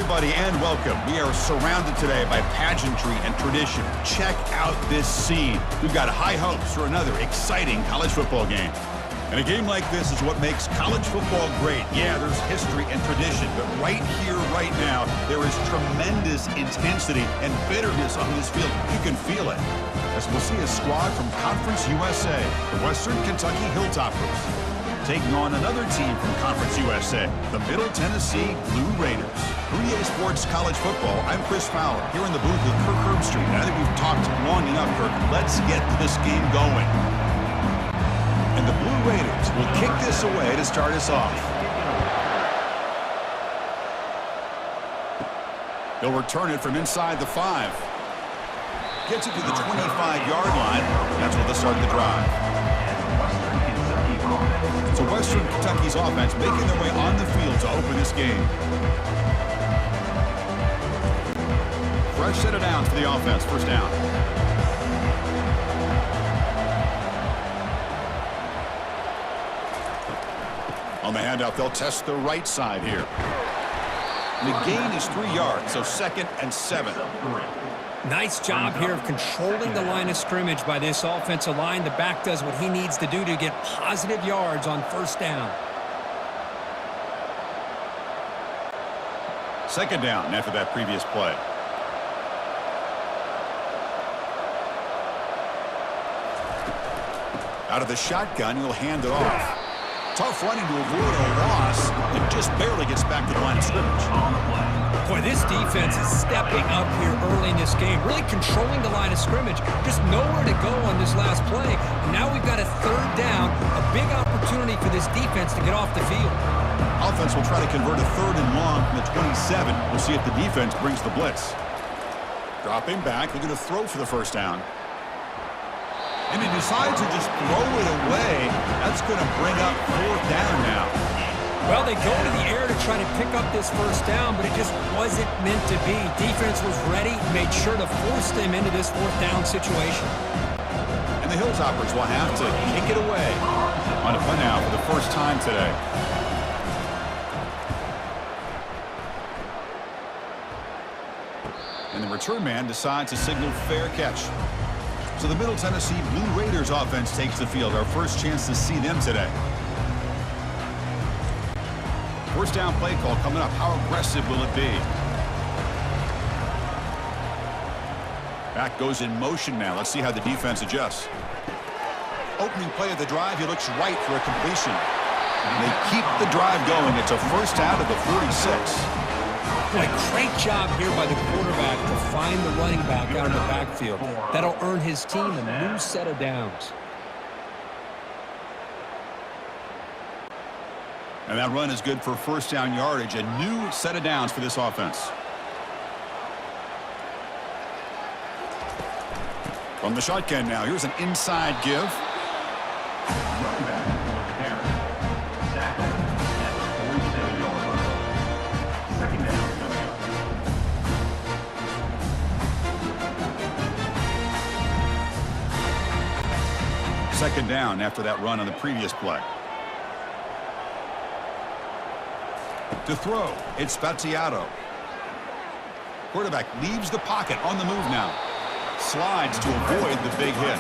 everybody, and welcome. We are surrounded today by pageantry and tradition. Check out this scene. We've got high hopes for another exciting college football game. And a game like this is what makes college football great. Yeah, there's history and tradition, but right here, right now, there is tremendous intensity and bitterness on this field. You can feel it. As we'll see a squad from Conference USA, the Western Kentucky Hilltoppers, taking on another team from Conference USA, the Middle Tennessee Blue Raiders. 3A Sports College Football, I'm Chris Fowler, here in the booth with Kirk Herbstreit. And I think we've talked long enough, Kirk. Let's get this game going. And the Blue Raiders will kick this away to start us off. They'll return it from inside the 5. Gets it to the 25-yard line. That's where they'll start the drive. So Western Kentucky's offense making their way on the field to open this game. Fresh set of downs for the offense. First down. On the handout, they'll test the right side here. And the gain is 3 yards, so 2nd and 7. Nice job here of controlling the line of scrimmage by this offensive line. The back does what he needs to do to get positive yards on first down. 2nd down after that previous play. Out of the shotgun, he'll hand it off. Tough running to avoid a loss, and just barely gets back to the line of scrimmage. Boy, this defense is stepping up here early in this game, really controlling the line of scrimmage. Just nowhere to go on this last play. And now we've got a 3rd down, a big opportunity for this defense to get off the field. Offense will try to convert a 3rd and long from the 27. We'll see if the defense brings the blitz. Dropping back, looking to throw for the first down. And he decides to just throw it away. That's going to bring up 4th down now. Well, they go to the air to try to pick up this first down, but it just wasn't meant to be. Defense was ready, made sure to force them into this 4th down situation. And the Hilltoppers will have to kick it away. On a punt now for the first time today. And the return man decides to signal fair catch. So the Middle Tennessee Blue Raiders offense takes the field. Our first chance to see them today. First down play call coming up. How aggressive will it be? Back goes in motion now. Let's see how the defense adjusts. Opening play of the drive. He looks right for a completion. And they keep the drive going. It's a first out of the 46. Boy, great job here by the quarterback to find the running back out of the backfield. That'll earn his team a new set of downs. And that run is good for first down yardage. A new set of downs for this offense. From the shotgun now. Here's an inside give. Second down after that run on the previous play. To throw, it's Spaziato. Quarterback leaves the pocket on the move now. Slides to avoid the big hit.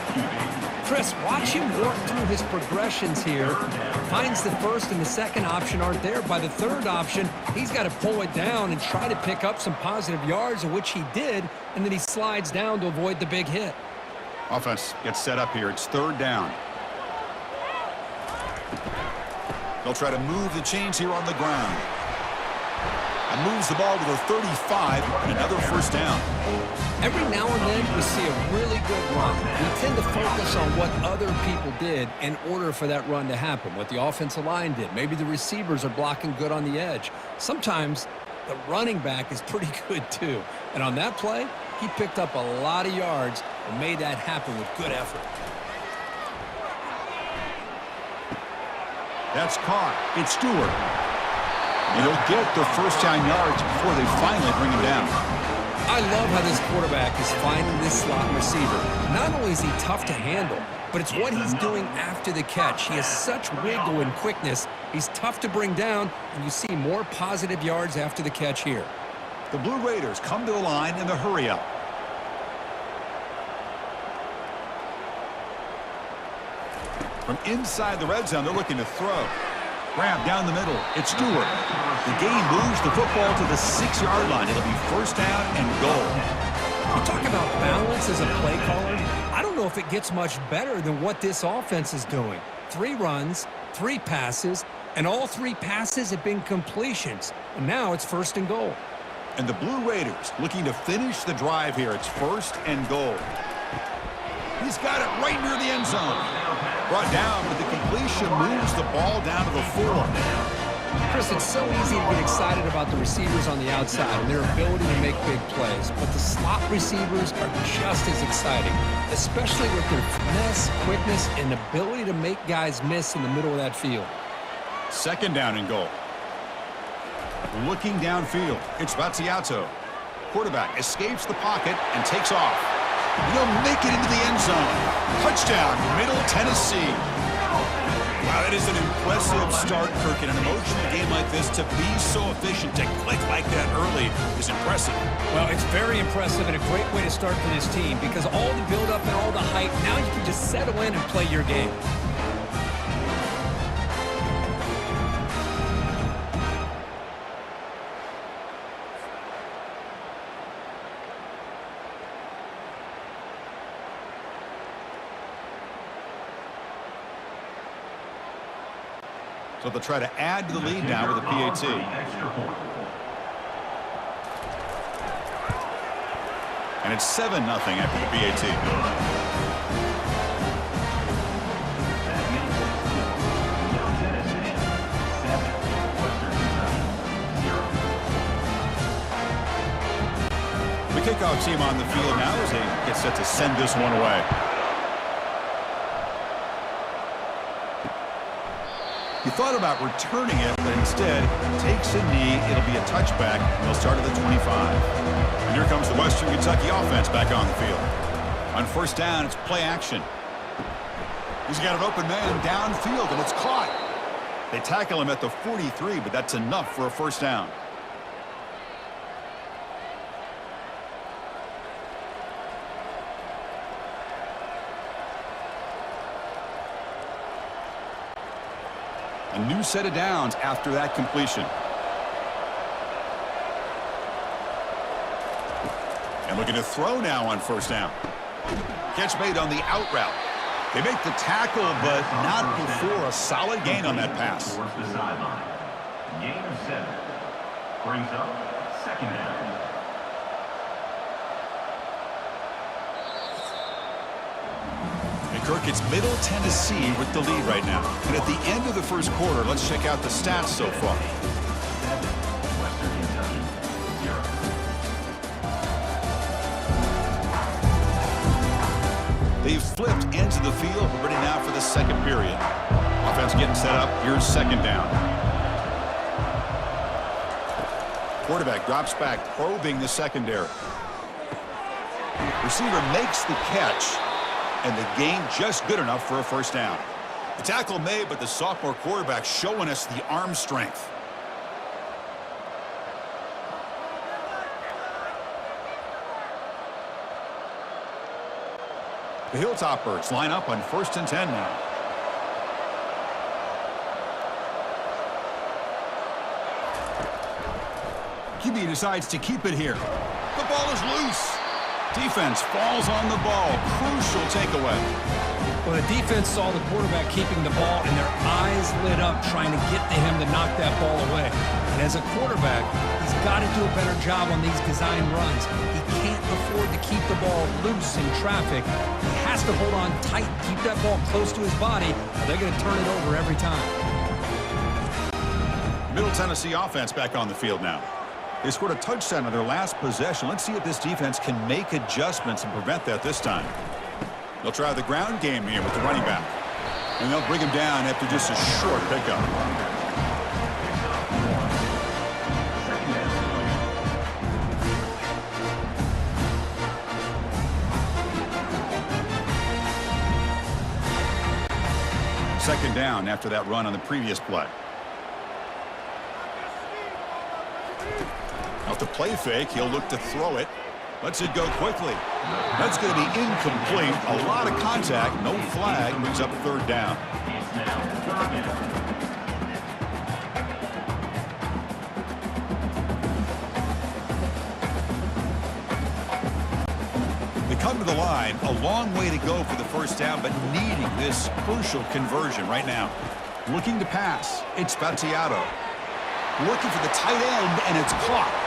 Chris, watch him work through his progressions here. Finds the first and the second option aren't there. By the 3rd option, he's got to pull it down and try to pick up some positive yards, of which he did, and then he slides down to avoid the big hit. Offense gets set up here. It's 3rd down. They'll try to move the chains here on the ground. And moves the ball to the 35 and another first down. Every now and then we see a really good run. We tend to focus on what other people did in order for that run to happen, what the offensive line did. Maybe the receivers are blocking good on the edge. Sometimes the running back is pretty good too. And on that play, he picked up a lot of yards and made that happen with good effort. That's caught. It's Stewart. And he'll get the first down yards before they finally bring him down. I love how this quarterback is finding this slot receiver. Not only is he tough to handle, but it's what he's doing after the catch. He has such wiggle and quickness. He's tough to bring down, and you see more positive yards after the catch here. The Blue Raiders come to the line in the hurry-up. From inside the red zone, they're looking to throw. Grab down the middle. It's Stewart. The game moves the football to the 6-yard line. It'll be first down and goal. You talk about balance as a play caller. I don't know if it gets much better than what this offense is doing. 3 runs, 3 passes, and all 3 passes have been completions. And now it's first and goal. And the Blue Raiders looking to finish the drive here. It's first and goal. He's got it right near the end zone. Brought down, but the completion moves the ball down to the 4. Chris, it's so easy to get excited about the receivers on the outside and their ability to make big plays, but the slot receivers are just as exciting, especially with their finesse, quickness, and ability to make guys miss in the middle of that field. Second down and goal. Looking downfield, it's Vattiato. Quarterback escapes the pocket and takes off. He'll make it into the end zone. Touchdown, Middle Tennessee. Wow, that is an impressive start, Kirk. In an emotional game like this, to be so efficient, to click like that early is impressive. Well, it's very impressive and a great way to start for this team because all the build-up and all the hype, now you can just settle in and play your game. So they'll try to add to the lead now with a PAT. And it's 7-0 after the PAT. The kickoff team on the field now as they get set to send this one away. He thought about returning it, but instead takes a knee. It'll be a touchback. They'll start at the 25. And here comes the Western Kentucky offense back on the field. On first down, it's play action. He's got an open man downfield, and it's caught. They tackle him at the 43, but that's enough for a first down. A new set of downs after that completion. And looking to throw now on first down. Catch made on the out route. They make the tackle, but not before a solid gain on that pass. Gain of 7. Brings up second down. Kirk, it's Middle Tennessee with the lead right now. And at the end of the first quarter, let's check out the stats so far. They've flipped ends of the field. We're ready now for the second period. Offense getting set up. Here's second down. Quarterback drops back, probing the secondary. Receiver makes the catch. And the gain just good enough for a first down. The tackle made, but the sophomore quarterback showing us the arm strength. The Hilltoppers line up on first and 10 now. QB decides to keep it here. The ball is loose. Defense falls on the ball. Crucial takeaway. Well, the defense saw the quarterback keeping the ball, and their eyes lit up trying to get to him to knock that ball away. And as a quarterback, he's got to do a better job on these design runs. He can't afford to keep the ball loose in traffic. He has to hold on tight, keep that ball close to his body, or they're going to turn it over every time. Middle Tennessee offense back on the field now. They scored a touchdown on their last possession. Let's see if this defense can make adjustments and prevent that this time. They'll try the ground game here with the running back. And they'll bring him down after just a short pickup. Second down after that run on the previous play. Now Off the play fake, he'll look to throw it. Lets it go quickly. That's going to be incomplete. A lot of contact, no flag, brings up third down. It's now third down. They come to the line, a long way to go for the first down, but needing this crucial conversion right now. Looking to pass, it's Battiato. Working for the tight end, and it's caught.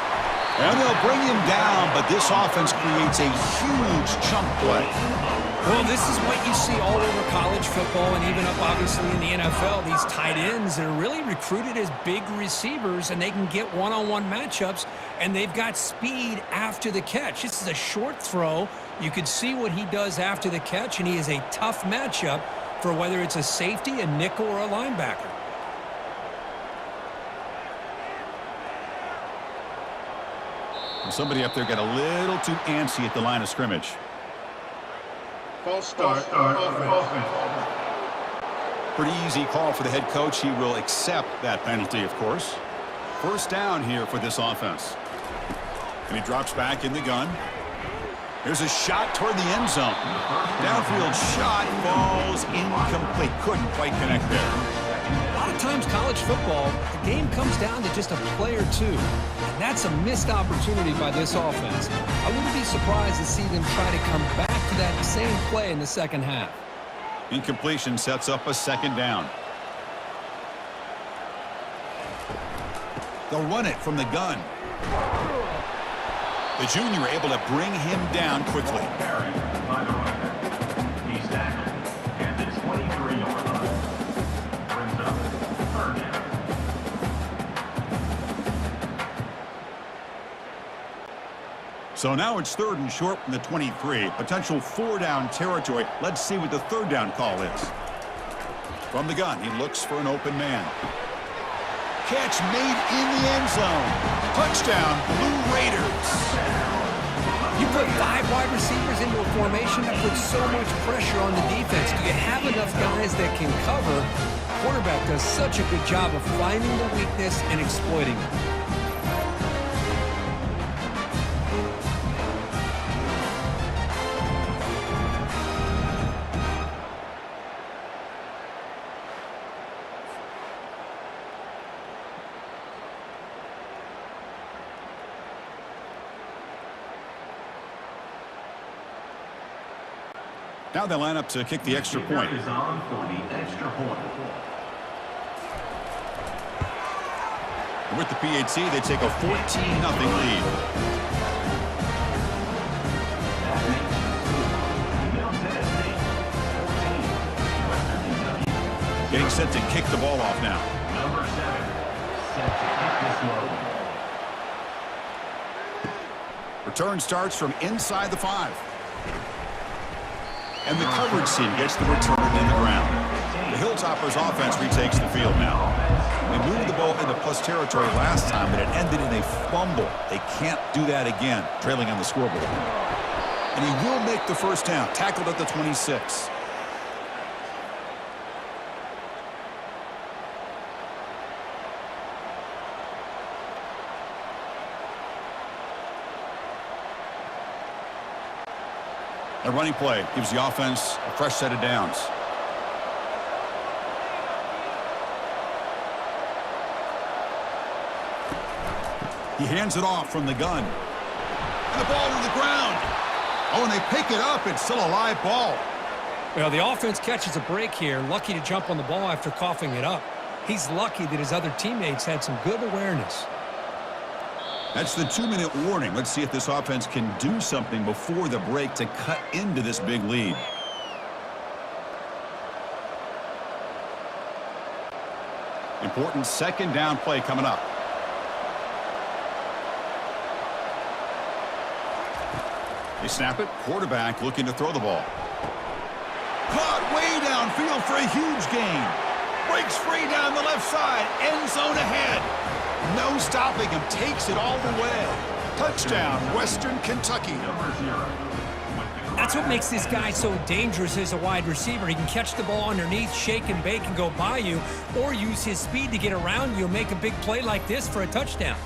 And they'll bring him down, but this offense creates a huge chunk play. Well, this is what you see all over college football and even up, obviously, in the NFL. These tight ends that are really recruited as big receivers, and they can get one-on-one matchups, and they've got speed after the catch. This is a short throw. You can see what he does after the catch, and he is a tough matchup for whether it's a safety, a nickel, or a linebacker. Somebody up there got a little too antsy at the line of scrimmage. False start. Pretty easy call for the head coach. He will accept that penalty, of course. First down here for this offense. And he drops back in the gun. Here's a shot toward the end zone. Downfield shot falls incomplete. Couldn't quite connect there. A lot of times college football, the game comes down to just a play or two. And that's a missed opportunity by this offense. I wouldn't be surprised to see them try to come back to that same play in the second half. Incompletion sets up a second down. They'll run it from the gun. The junior able to bring him down quickly. Carry by the runner. He's tackled at the 23-yard line. Brings up third down. So now it's third and short from the 23. Potential four-down territory. Let's see what the third down call is. From the gun, he looks for an open man. Catch made in the end zone. Touchdown, Blue Raiders. You put 5 wide receivers into a formation that puts so much pressure on the defense. Do you have enough guys that can cover? Quarterback does such a good job of finding the weakness and exploiting it. Now they line up to kick the extra point. Is on for the extra point. And with the PAT, they take a 14-0 lead. Getting set to kick the ball off now. Number 7, set to kick this one. Return starts from inside the 5. And the coverage team gets the return in the ground. The Hilltoppers offense retakes the field now. They moved the ball into plus territory last time, but it ended in a fumble. They can't do that again, trailing on the scoreboard. And he will make the first down, tackled at the 26. A running play gives the offense a fresh set of downs. He hands it off from the gun. And the ball to the ground. Oh, and they pick it up. It's still a live ball. Well, the offense catches a break here. Lucky to jump on the ball after coughing it up. He's lucky that his other teammates had some good awareness. That's the 2-minute warning. Let's see if this offense can do something before the break to cut into this big lead. Important second down play coming up. They snap it. Quarterback looking to throw the ball. Caught way downfield for a huge gain. Breaks free down the left side. End zone ahead. No stopping him. Takes it all the way. Touchdown, Western Kentucky. Number 0. That's what makes this guy so dangerous as a wide receiver. He can catch the ball underneath, shake and bake, and go by you, or use his speed to get around you and make a big play like this for a touchdown.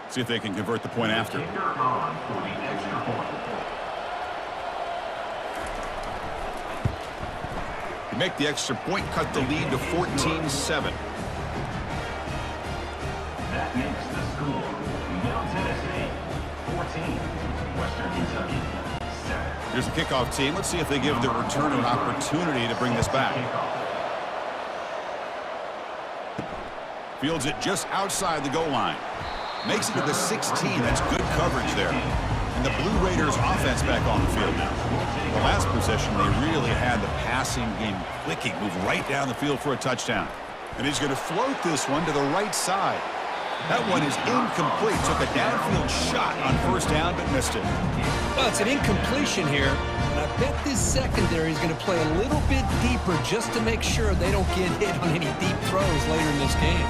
See if they can convert the point after. Kicker on for the extra point. To make the extra point, cut the lead to 14-7. That makes the score Middle Tennessee 14, Western Kentucky 7. Here's the kickoff team. Let's see if they give the returner an opportunity to bring this back. Fields it just outside the goal line. Makes it to the 16. That's good coverage there. And the Blue Raiders offense back on the field now. The last possession, they really had the passing game clicking. Move right down the field for a touchdown. And he's going to float this one to the right side. That one is incomplete. Took a downfield shot on first down, but missed it. Well, it's an incompletion here. And I bet this secondary is going to play a little bit deeper just to make sure they don't get hit on any deep throws later in this game.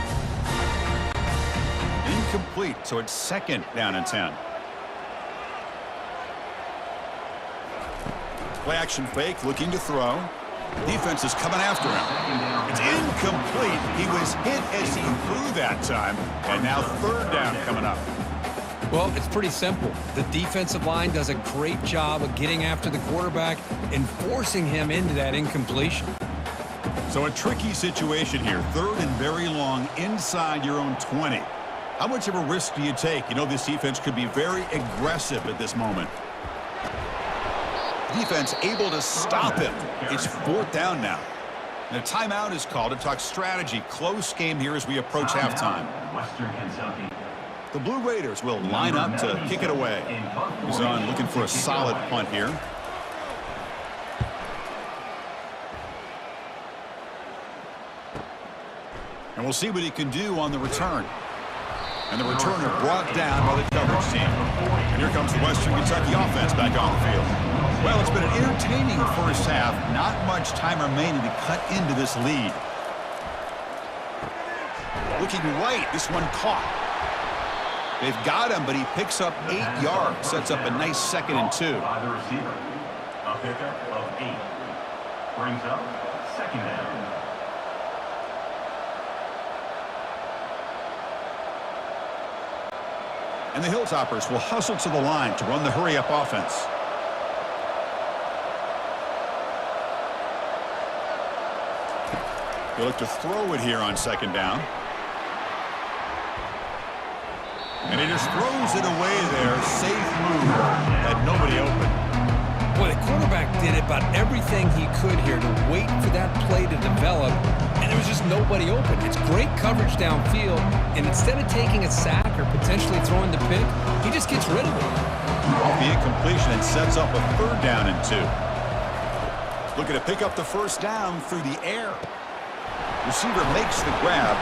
Incomplete, so it's second down and 10. Play action fake, looking to throw. Defense is coming after him. It's incomplete. He was hit as he threw that time. And now third down coming up. Well, it's pretty simple. The defensive line does a great job of getting after the quarterback and forcing him into that incompletion. So a tricky situation here. Third and very long inside your own 20. How much of a risk do you take? You know this defense could be very aggressive at this moment. Defense able to stop him. It's fourth down now. And a timeout is called to talk strategy. Close game here as we approach halftime. Western Kentucky. The Blue Raiders will line up to kick it away. He's on looking for a solid punt here. And we'll see what he can do on the return. And the returner brought down by the coverage team. And here comes the Western Kentucky offense back on the field. Well, it's been an entertaining first half. Not much time remaining to cut into this lead. Looking right, this one caught. They've got him, but he picks up 8 yards. Sets up a nice 2nd and 2. By the receiver. A pickup of 8. Brings up second down. And the Hilltoppers will hustle to the line to run the hurry-up offense. They look to throw it here on second down. And he just throws it away there. Safe move. Had nobody open. Boy, the quarterback did about everything he could here to wait for that play to develop, and there was just nobody open. It's great coverage downfield, and instead of taking a sack or potentially throwing the pick, he just gets rid of it. Off the incompletion and sets up a third down and 2. Looking to pick up the first down through the air. Receiver makes the grab,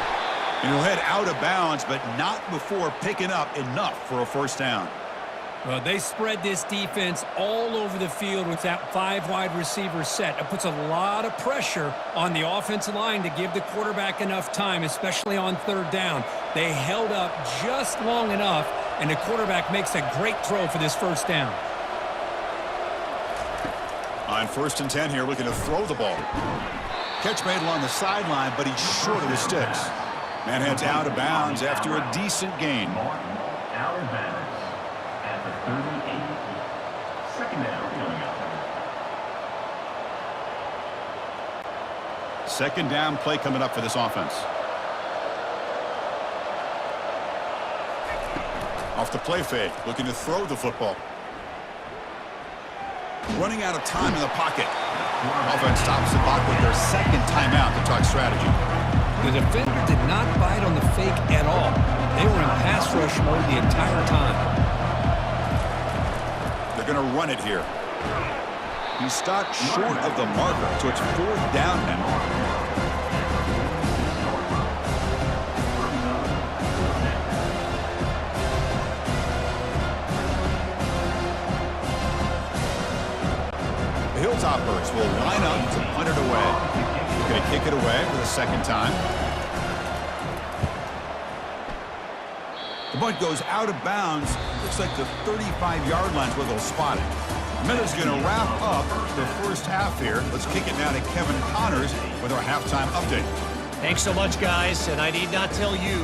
and he'll head out of bounds, but not before picking up enough for a first down. Well, they spread this defense all over the field with that 5 wide receiver set. It puts a lot of pressure on the offensive line to give the quarterback enough time, especially on third down. They held up just long enough, and the quarterback makes a great throw for this first down. On 1st and 10 here, looking to throw the ball. Catch made along the sideline, but he's short of the sticks. Man heads out of bounds after a decent gain. Out of bounds at the 38. Second down coming up. Second down play coming up for this offense. Off the play fake, looking to throw the football. Running out of time in the pocket. Offense stops the clock with their second timeout to talk strategy. The defender did not bite on the fake at all. They were in pass rush mode the entire time. They're going to run it here. He stopped short of the marker, so it's fourth down now. The Hilltoppers will line up to punt it away. They're going to kick it away for the second time. The punt goes out of bounds. Looks like the 35-yard line's where they'll spot it. The minute's going to wrap up the first half here. Let's kick it now to Kevin Connors with our halftime update. Thanks so much, guys. And I need not tell you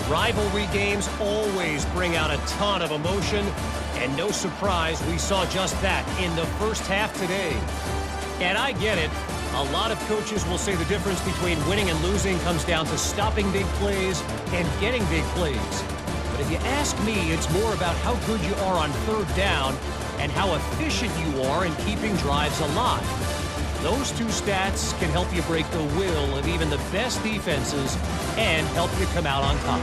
Rivalry games always bring out a ton of emotion, and no surprise we saw just that in the first half today. And I get it. A lot of coaches will say the difference between winning and losing comes down to stopping big plays and getting big plays. But if you ask me, it's more about how good you are on third down and how efficient you are in keeping drives alive. Those two stats can help you break the will of even the best defenses and help you come out on top.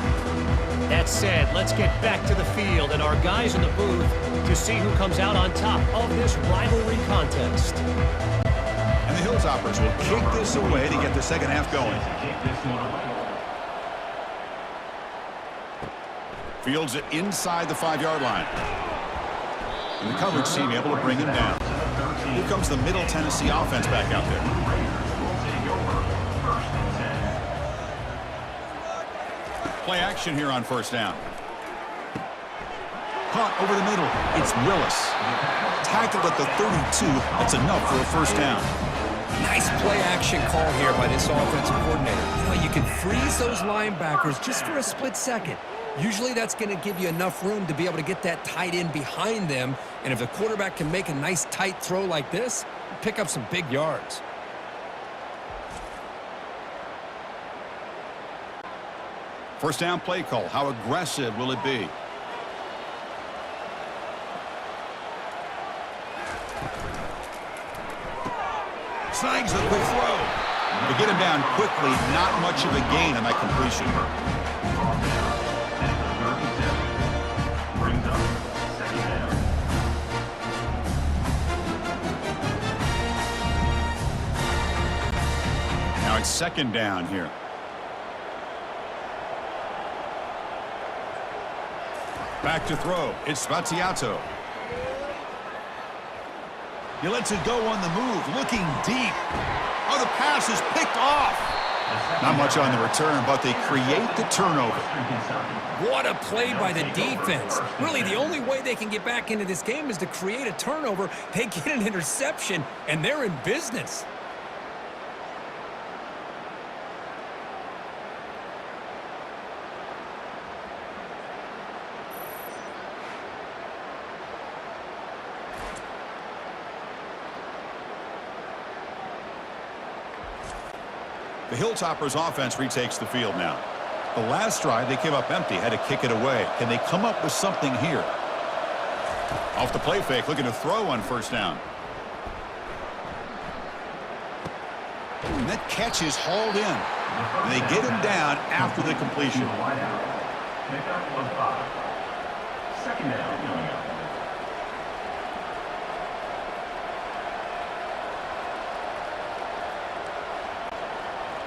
That said, let's get back to the field and our guys in the booth to see who comes out on top of this rivalry contest. And the Hilltoppers will kick this away to get the second half going. Fields it inside the 5-yard line. And the coverage team able to bring him down. Here comes the Middle Tennessee offense back out there. Play action here on first down. Caught over the middle. It's Willis. Tackled at the 32. That's enough for a first down. Nice play action call here by this offensive coordinator. You know, you can freeze those linebackers just for a split second. Usually that's going to give you enough room to be able to get that tight end behind them. And if the quarterback can make a nice tight throw like this, pick up some big yards. First down play call. How aggressive will it be? Snags the quick throw. To get him down quickly, not much of a gain on that completion. Now it's second down here. Back to throw. It's Spatiato. He lets it go on the move, looking deep. Oh, the pass is picked off. Not much on the return, but they create the turnover. What a play by the defense. Really, the only way they can get back into this game is to create a turnover. They get an interception, and they're in business. The Hilltoppers offense retakes the field now. The last drive, they came up empty, had to kick it away. Can they come up with something here? Off the play fake, looking to throw on first down. And that catch is hauled in. And they get him down after the completion. Pickup was 5. Second down coming up.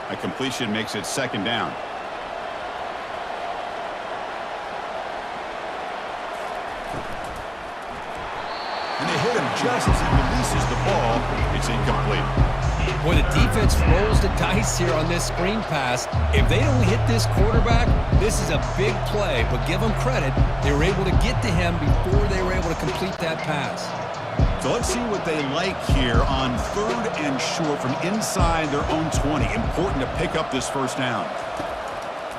A completion makes it second down. And they hit him just as he releases the ball. It's incomplete. Boy, the defense rolls the dice here on this screen pass. If they don't hit this quarterback, this is a big play. But give them credit. They were able to get to him before they were able to complete that pass. So let's see what they like here on third and short from inside their own 20. Important to pick up this first down.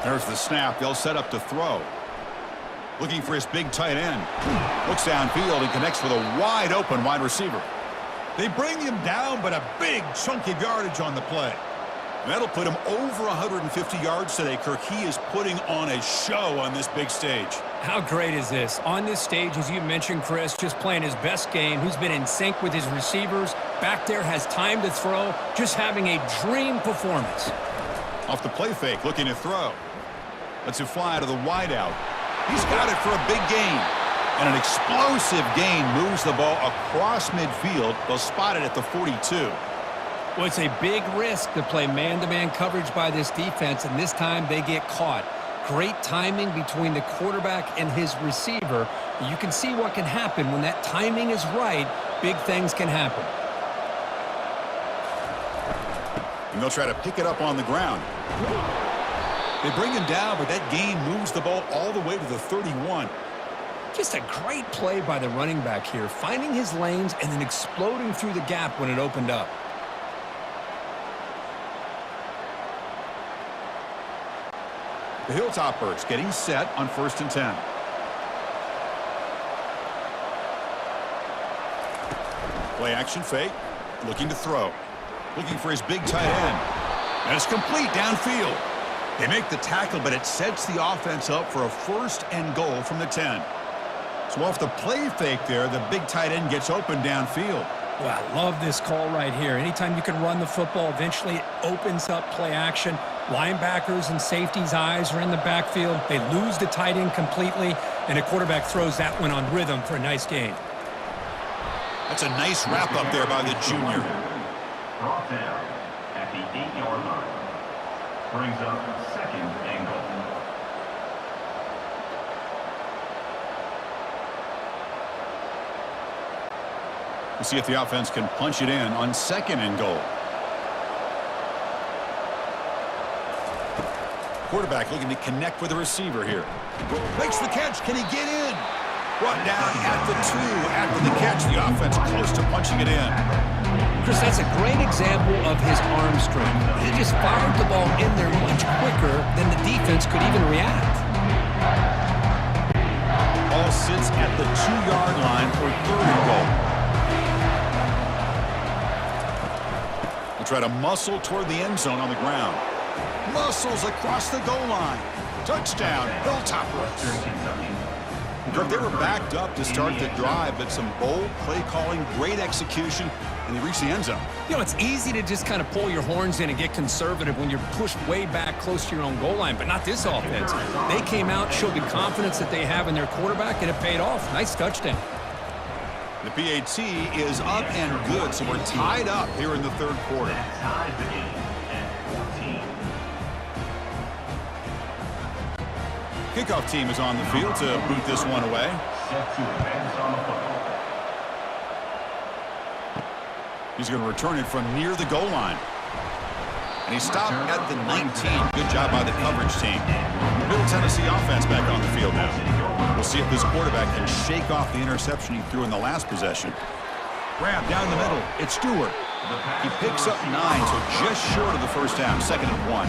There's the snap. They'll set up to throw. Looking for his big tight end. Looks downfield and connects with a wide open wide receiver. They bring him down, but a big chunk of yardage on the play. That'll put him over 150 yards today, Kirk. He is putting on a show on this big stage. How great is this? On this stage, as you mentioned, Chris, just playing his best game. He's been in sync with his receivers. Back there, has time to throw. Just having a dream performance. Off the play fake, looking to throw. Lets it fly to the wideout. He's got it for a big gain. And an explosive gain moves the ball across midfield. They'll spot it at the 42. Well, it's a big risk to play man-to-man coverage by this defense, and this time they get caught. Great timing between the quarterback and his receiver. You can see what can happen when that timing is right. Big things can happen. And they'll try to pick it up on the ground. They bring him down, but that gain moves the ball all the way to the 31. Just a great play by the running back here, finding his lanes and then exploding through the gap when it opened up. The Hilltoppers getting set on 1st and 10. Play action fake. Looking to throw. Looking for his big tight end. And it's complete downfield. They make the tackle, but it sets the offense up for a 1st and goal from the 10. So off the play fake there, the big tight end gets open downfield. Well, I love this call right here. Anytime you can run the football, eventually it opens up play action. Linebackers and safeties' eyes are in the backfield. They lose the tight end completely, and a quarterback throws that one on rhythm for a nice gain. That's a nice wrap up there by the junior. Brought down at the 8-yard line. Brings up 2nd and goal. We'll see if the offense can punch it in on 2nd and goal. Quarterback looking to connect with the receiver here. Makes the catch. Can he get in? Brought down at the 2 after the catch. The offense close to punching it in. Chris, that's a great example of his arm strength. He just fired the ball in there much quicker than the defense could even react. Ball sits at the 2-yard line for 3rd and goal. We'll try to muscle toward the end zone on the ground. Muscles across the goal line. Touchdown, Hilltoppers. They were backed up to start the drive, but some bold play calling, great execution, and they reached the end zone. You know, it's easy to just kind of pull your horns in and get conservative when you're pushed way back close to your own goal line, but not this offense. They came out, showed the confidence that they have in their quarterback, and it paid off. Nice touchdown. The PAT is up and good, so we're tied up here in the 3rd quarter. That ties the game at 14. Kickoff team is on the field to boot this one away. Set to advance on the football. He's going to return it from near the goal line. And he stopped at the 19. Good job by the coverage team. Middle Tennessee offense back on the field now. We'll see if this quarterback can shake off the interception he threw in the last possession. Grab down the middle. It's Stewart. He picks up 9, so just short of the first down. 2nd and 1.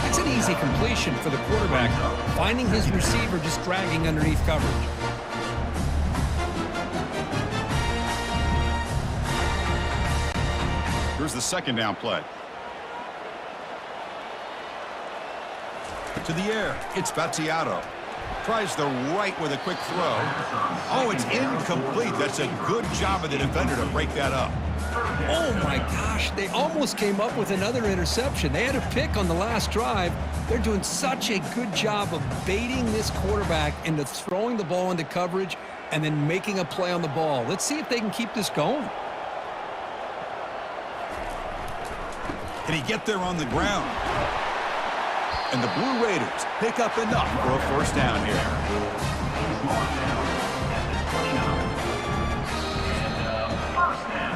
That's an easy completion for the quarterback, finding his receiver just dragging underneath coverage. Here's the 2nd down play. To the air, it's Battiato. Tries the right with a quick throw. Oh, it's incomplete. That's a good job of the defender to break that up. Oh, my gosh. They almost came up with another interception. They had a pick on the last drive. They're doing such a good job of baiting this quarterback into throwing the ball into coverage and then making a play on the ball. Let's see if they can keep this going. Can he get there on the ground? And the Blue Raiders pick up enough for a first down here. He's marked down at the 29. And first down.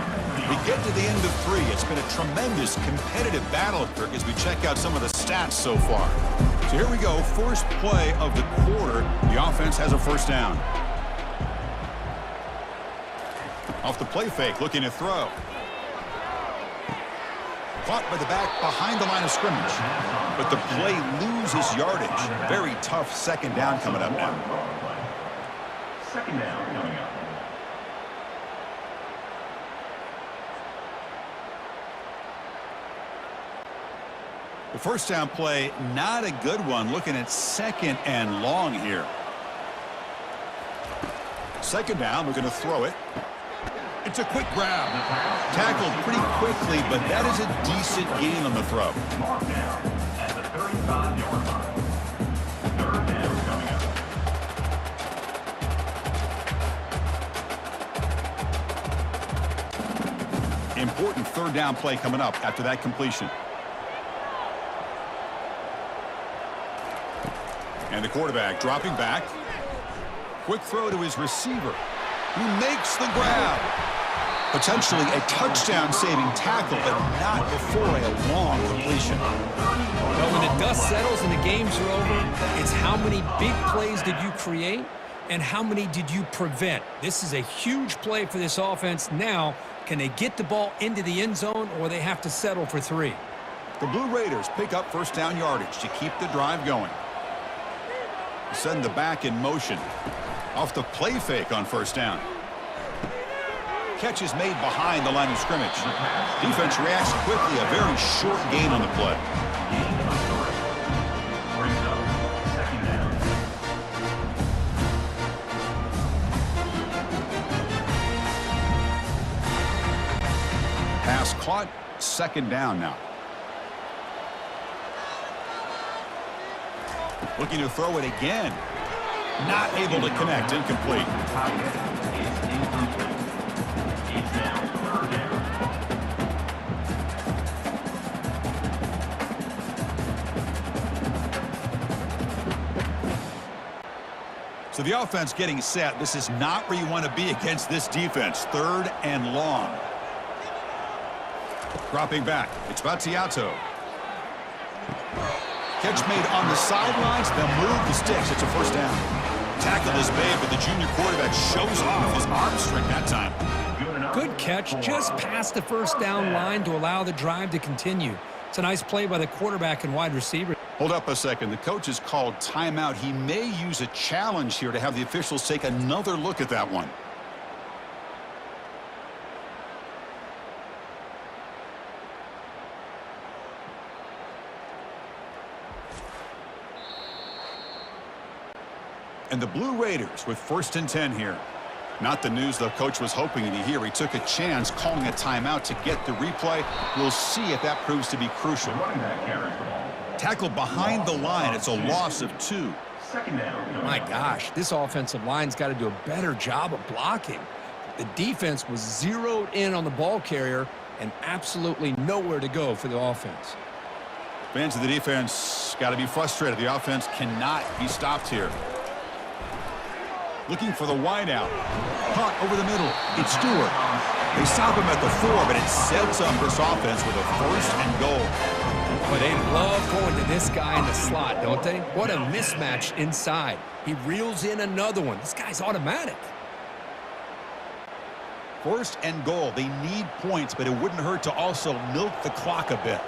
We get to the end of 3. It's been a tremendous competitive battle, Kirk, as we check out some of the stats so far. So here we go. First play of the quarter. The offense has a first down. Off the play fake, looking to throw. Caught by the back behind the line of scrimmage. But the play loses yardage. Very tough 2nd down coming up now. 2nd down coming up. The first down play, not a good one. Looking at 2nd and long here. 2nd down, we're going to throw it. It's a quick grab. Tackled pretty quickly, but that is a decent gain on the throw. Mark down at the 35-yard line. 3rd down coming up. Important 3rd down play coming up after that completion. And the quarterback dropping back. Quick throw to his receiver, who makes the grab. Potentially a touchdown-saving tackle, but not before a long completion. Well, when the dust settles and the games are over, it's how many big plays did you create and how many did you prevent. This is a huge play for this offense. Now, can they get the ball into the end zone or they have to settle for 3? The Blue Raiders pick up first down yardage to keep the drive going. Send the back in motion. Off the play fake on first down. Catch is made behind the line of scrimmage. Defense reacts quickly. A very short gain on the play. Gain of 3. Brings up 2nd down. Pass caught. 2nd down now. Looking to throw it again. Not able to connect. Incomplete. It's incomplete. It's now 3rd down. So the offense getting set. This is not where you want to be against this defense. 3rd and long. Dropping back. It's Battiato. Catch made on the sidelines. They'll move the sticks. It's a 1st down. Tackle is made, but the junior quarterback shows off his arm strength that time. Good catch, just past the 1st down line to allow the drive to continue. It's a nice play by the quarterback and wide receiver. Hold up a second. The coach has called timeout. He may use a challenge here to have the officials take another look at that one. And the Blue Raiders with 1st and 10 here. Not the news the coach was hoping to hear. He took a chance calling a timeout to get the replay. We'll see if that proves to be crucial. Running back carries the ball. Tackle behind the line. It's a loss of 2. 2nd down. My gosh, this offensive line's got to do a better job of blocking. The defense was zeroed in on the ball carrier and absolutely nowhere to go for the offense. Fans of the defense got to be frustrated. The offense cannot be stopped here. Looking for the wideout. Caught over the middle. It's Stewart. They stop him at the 4, but it sets up this offense with a 1st and goal. But they love going to this guy in the slot, don't they? What a mismatch inside. He reels in another one. This guy's automatic. 1st and goal. They need points, but it wouldn't hurt to also milk the clock a bit.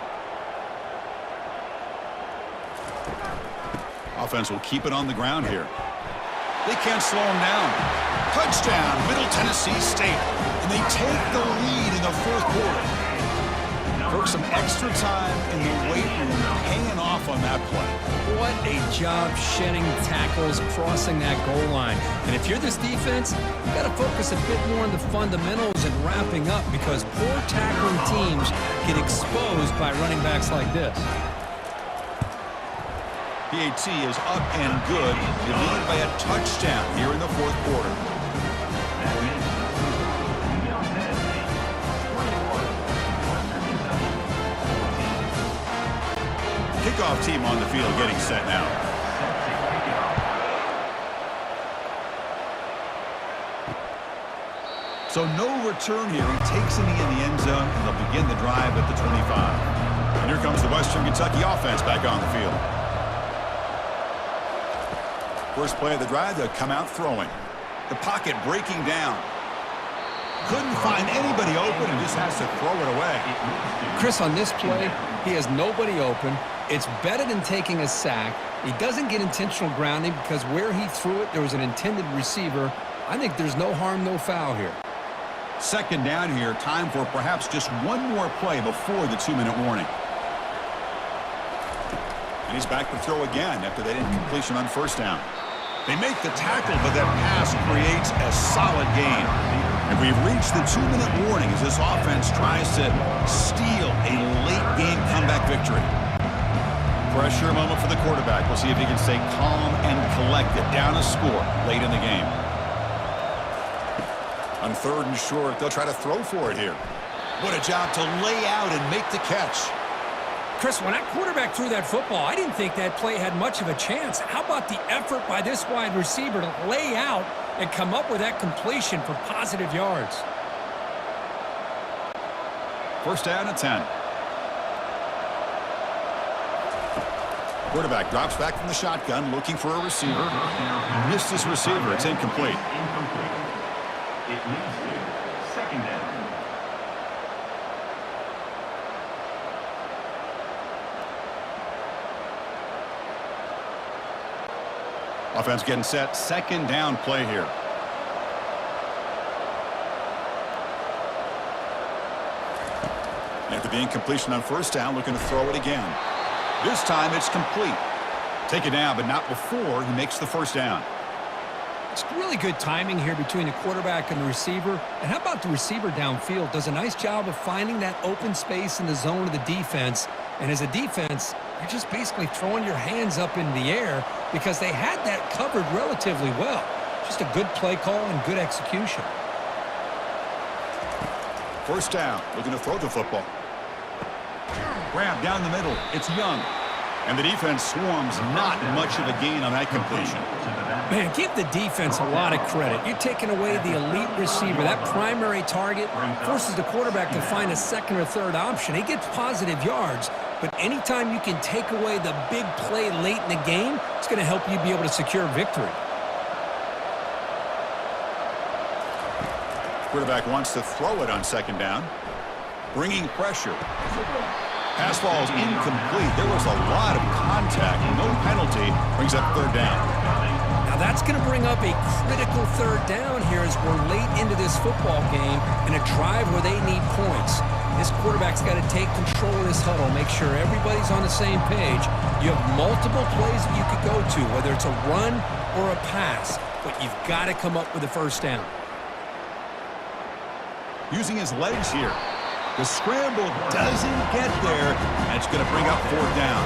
Offense will keep it on the ground here. They can't slow him down. Touchdown, Middle Tennessee State. And they take the lead in the 4th quarter. Took some extra time in the weight room, paying off on that play. What a job shedding tackles, crossing that goal line. And if you're this defense, you got to focus a bit more on the fundamentals and wrapping up, because poor tackling teams get exposed by running backs like this. PAT is up and good. They lead by a touchdown here in the 4th quarter. Kickoff team on the field getting set now. So no return here. He takes it in the end zone, and they'll begin the drive at the 25. And here comes the Western Kentucky offense back on the field. First play of the drive, they'll come out throwing. The pocket breaking down. Couldn't find anybody open and just has to throw it away. Chris, on this play, he has nobody open. It's better than taking a sack. He doesn't get intentional grounding because where he threw it, there was an intended receiver. I think there's no harm, no foul here. 2nd down here. Time for perhaps just one more play before the 2-minute warning. And he's back to throw again after that incompletion on 1st down. They make the tackle, but that pass creates a solid gain. And we've reached the 2-minute warning as this offense tries to steal a late-game comeback victory. Pressure moment for the quarterback. We'll see if he can stay calm and collected. Down a score late in the game. On 3rd and short, they'll try to throw for it here. What a job to lay out and make the catch. Chris, when that quarterback threw that football, I didn't think that play had much of a chance. How about the effort by this wide receiver to lay out and come up with that completion for positive yards? 1st down and 10. Quarterback drops back from the shotgun, looking for a receiver. Missed his receiver. It's incomplete. Incomplete. It leads to 2nd down. Offense getting set. Second down play here. After the incompletion on first down, looking to throw it again. This time it's complete. Take it down, but not before he makes the first down. It's really good timing here between the quarterback and the receiver. And how about the receiver downfield? Does a nice job of finding that open space in the zone of the defense. And as a defense, you're just basically throwing your hands up in the air because they had that covered relatively well. Just a good play call and good execution. First down, looking to throw the football. Grab down the middle. It's Young. And the defense swarms. Not much of a gain on that completion. Man, give the defense a lot of credit. You're taking away the elite receiver. That primary target forces the quarterback to find a second or third option. He gets positive yards, but anytime you can take away the big play late in the game, it's going to help you be able to secure victory. Quarterback wants to throw it on second down. Bringing pressure. Pass ball is incomplete. There was a lot of contact. No penalty. Brings up third down. Now that's going to bring up a critical third down here as we're late into this football game in a drive where they need points. This quarterback's got to take control of this huddle, make sure everybody's on the same page. You have multiple plays that you could go to, whether it's a run or a pass, but you've got to come up with a first down. Using his legs here. The scramble doesn't get there, and it's going to bring up fourth down.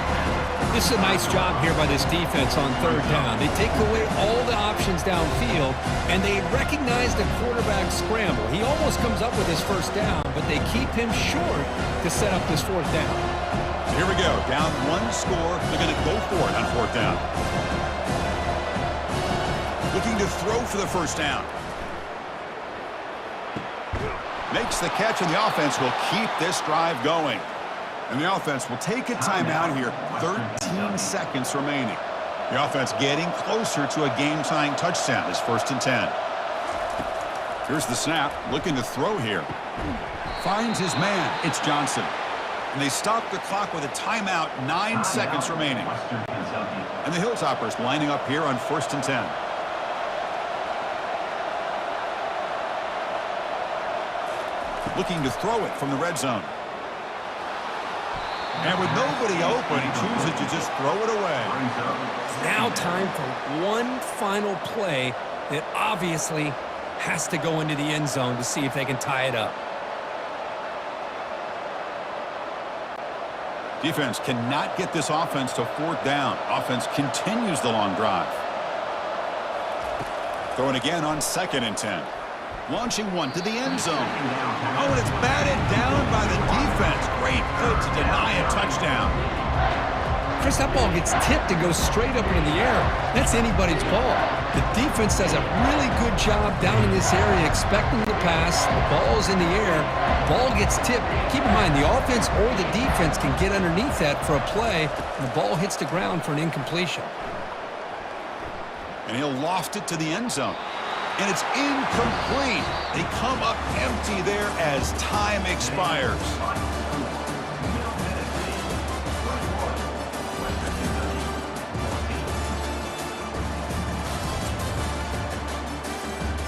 This is a nice job here by this defense on third down. They take away all the options downfield, and they recognize the quarterback scramble. He almost comes up with his first down, but they keep him short to set up this fourth down. Here we go. Down one score. They're going to go for it on fourth down. Looking to throw for the first down. Makes the catch, and the offense will keep this drive going. And the offense will take a timeout here. 13 seconds remaining. The offense getting closer to a game-tying touchdown. It's 1st and 10. Here's the snap. Looking to throw here. Finds his man. It's Johnson. And they stop the clock with a timeout. 9 seconds remaining. And the Hilltoppers lining up here on 1st and 10. Looking to throw it from the red zone. And with nobody open, he chooses to just throw it away. Now time for one final play that obviously has to go into the end zone to see if they can tie it up. Defense cannot get this offense to fourth down. Offense continues the long drive. Throwing again on 2nd and 10. Launching one to the end zone. Oh, and it's batted down by the defense. Great play to deny a touchdown. Chris, that ball gets tipped and goes straight up into the air. That's anybody's ball. The defense does a really good job down in this area expecting the pass. The ball's in the air. Ball gets tipped. Keep in mind, the offense or the defense can get underneath that for a play, and the ball hits the ground for an incompletion. And he'll loft it to the end zone. And it's incomplete. They come up empty there as time expires.